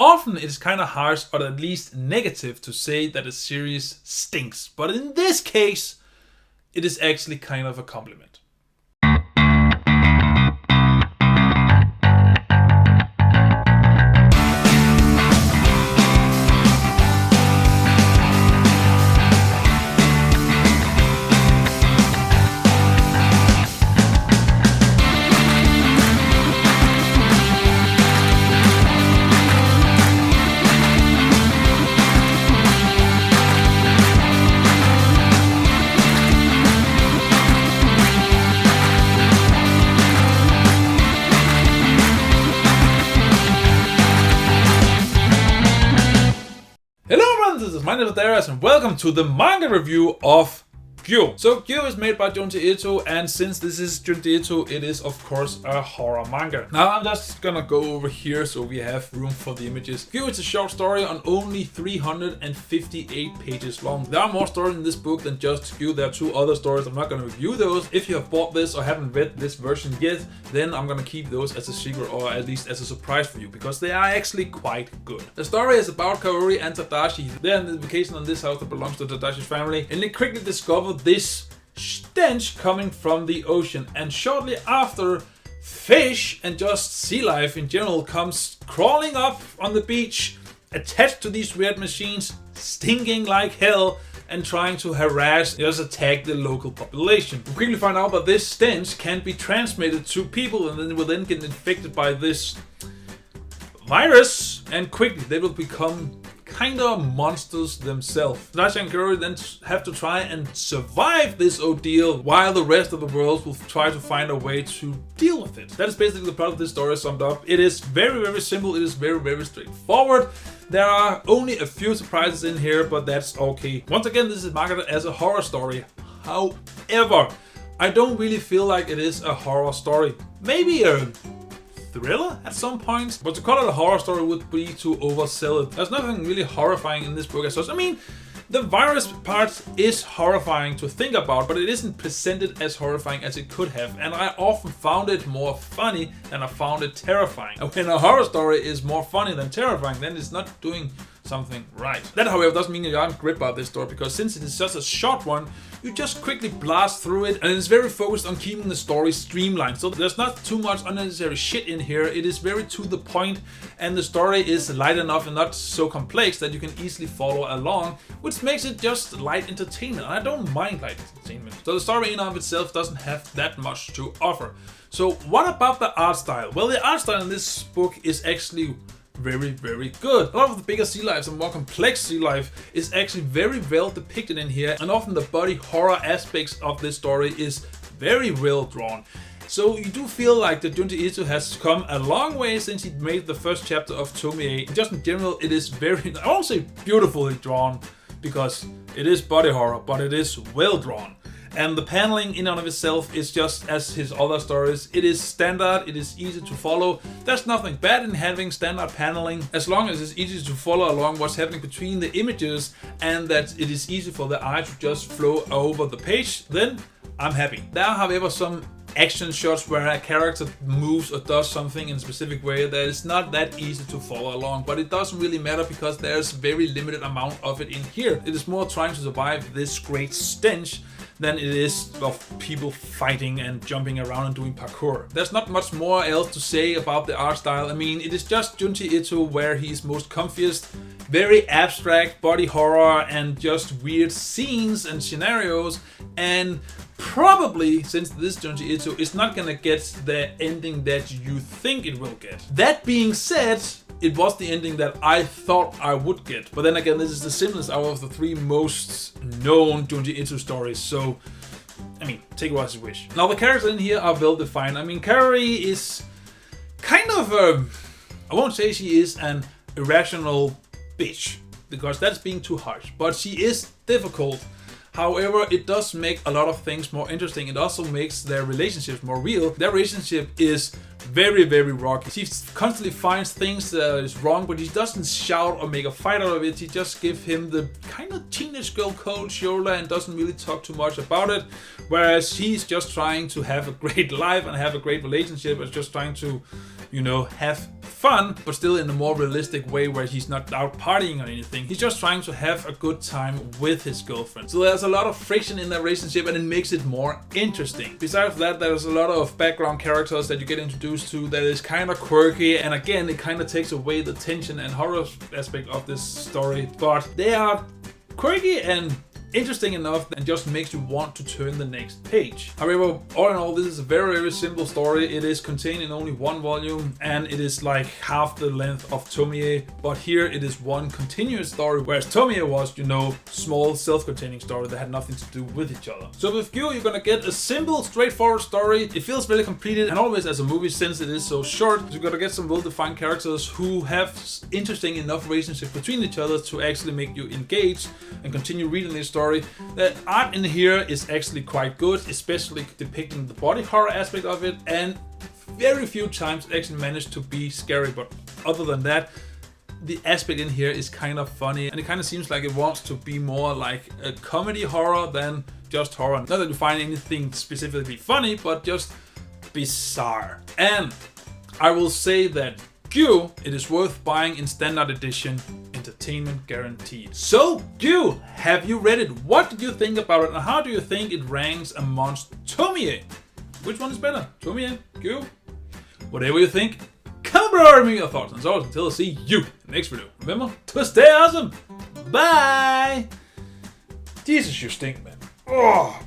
often it's kind of harsh or at least negative to say that a series stinks. But in this case, it is actually kind of a compliment. My name is Darius and welcome to the manga review of Gyo. So Gyo is made by Junji Ito, and since this is Junji Ito, it is of course a horror manga. Now I'm just gonna go over here so we have room for the images. Gyo is a short story on only 358 pages long. There are more stories in this book than just Gyo. There are 2 other stories. I'm not gonna review those. If you have bought this or haven't read this version yet, then I'm gonna keep those as a secret or at least as a surprise for you because they are actually quite good. The story is about Kaori and Tadashi. They're on vacation on this house that belongs to Tadashi's family, and they quickly discover this stench coming from the ocean, and shortly after, fish and just sea life in general comes crawling up on the beach, attached to these weird machines, stinking like hell and trying to harass, just attack the local population. We quickly find out that this stench can be transmitted to people, and then they will then get infected by this virus, and quickly they will become kind of monsters themselves. Tadashi and Kaori then have to try and survive this ordeal while the rest of the world will try to find a way to deal with it. That is basically the plot of this story summed up. It is very simple. It is very straightforward. There are only a few surprises in here, but that's okay. Once again, this is marketed as a horror story. However, I don't really feel like it is a horror story. Maybe a thriller at some point, but to call it a horror story would be to oversell it. There's nothing really horrifying in this book as such. I mean, the virus part is horrifying to think about, but it isn't presented as horrifying as it could have, and I often found it more funny than I found it terrifying. And when a horror story is more funny than terrifying, then it's not doing something right. That, however, doesn't mean you aren't gripped by this story, because since it is just a short one, you just quickly blast through it, and it's very focused on keeping the story streamlined. So there's not too much unnecessary shit in here. It is very to the point, and the story is light enough and not so complex that you can easily follow along, which makes it just light entertainment. And I don't mind light entertainment. So the story in and of itself doesn't have that much to offer. So what about the art style? Well, the art style in this book is actually very good. A lot of the bigger sea lives and more complex sea life is actually very well depicted in here, and often the body horror aspects of this story is very well drawn. So you do feel like that Junji Ito has come a long way since he made the first chapter of Tomie. Just in general, it is very, I won't say beautifully drawn, because it is body horror, but it is well drawn. And the paneling in and of itself is just as his other stories. It is standard, it is easy to follow. There's nothing bad in having standard paneling, as long as it's easy to follow along what's happening between the images and that it is easy for the eye to just flow over the page, then I'm happy. There are, however, some action shots where a character moves or does something in a specific way that is not that easy to follow along, but it doesn't really matter because there's very limited amount of it in here. It is more trying to survive this great stench than it is of people fighting and jumping around and doing parkour. There's not much more else to say about the art style. I mean, it is just Junji Ito where he's most comfiest. Very abstract body horror and just weird scenes and scenarios, and probably, since this Junji Ito, is not gonna get the ending that you think it will get. That being said, it was the ending that I thought I would get. But then again, this is the simplest out of the 3 most known Junji Ito stories, so I mean, take it as you wish. Now the characters in here are well defined. I mean, Kaori is kind of I won't say she is an irrational bitch, because that's being too harsh, but she is difficult. However, it does make a lot of things more interesting. It also makes their relationships more real. Their relationship is very rocky. She constantly finds things that is wrong, but he doesn't shout or make a fight out of it. He just gives him the kind of teenage girl cold shoulder and doesn't really talk too much about it. Whereas he's just trying to have a great life and have a great relationship, and just trying to, you know, have fun fun, but still in a more realistic way where he's not out partying or anything. He's just trying to have a good time with his girlfriend. So there's a lot of friction in that relationship and it makes it more interesting. Besides that, there's a lot of background characters that you get introduced to that is kind of quirky, and again, it kind of takes away the tension and horror aspect of this story, but they are quirky and interesting enough and just makes you want to turn the next page. However, all in all, this is a very simple story. It is contained in only one volume and it is like half the length of Tomie, but here it is one continuous story, whereas Tomie was, you know, small self-containing story that had nothing to do with each other. So with Gyu, you're gonna get a simple, straightforward story. It feels really completed, and always as a movie, since it is so short, you're gonna get some well-defined characters who have interesting enough relationships between each other to actually make you engage and continue reading this story. The art in here is actually quite good, especially depicting the body horror aspect of it, and very few times it actually managed to be scary, but other than that, the aspect in here is kind of funny, and it kind of seems like it wants to be more like a comedy horror than just horror. Not that you find anything specifically funny, but just bizarre. And I will say that Gyu, it is worth buying in standard edition, entertainment guaranteed. So, Gyu, have you read it? What did you think about it, and how do you think it ranks amongst Tomie? Which one is better, Tomie, Gyu? Whatever you think, come below me your thoughts, and so until I see you in the next video. Remember to stay awesome. Bye! Jesus, you stink, man. Oh.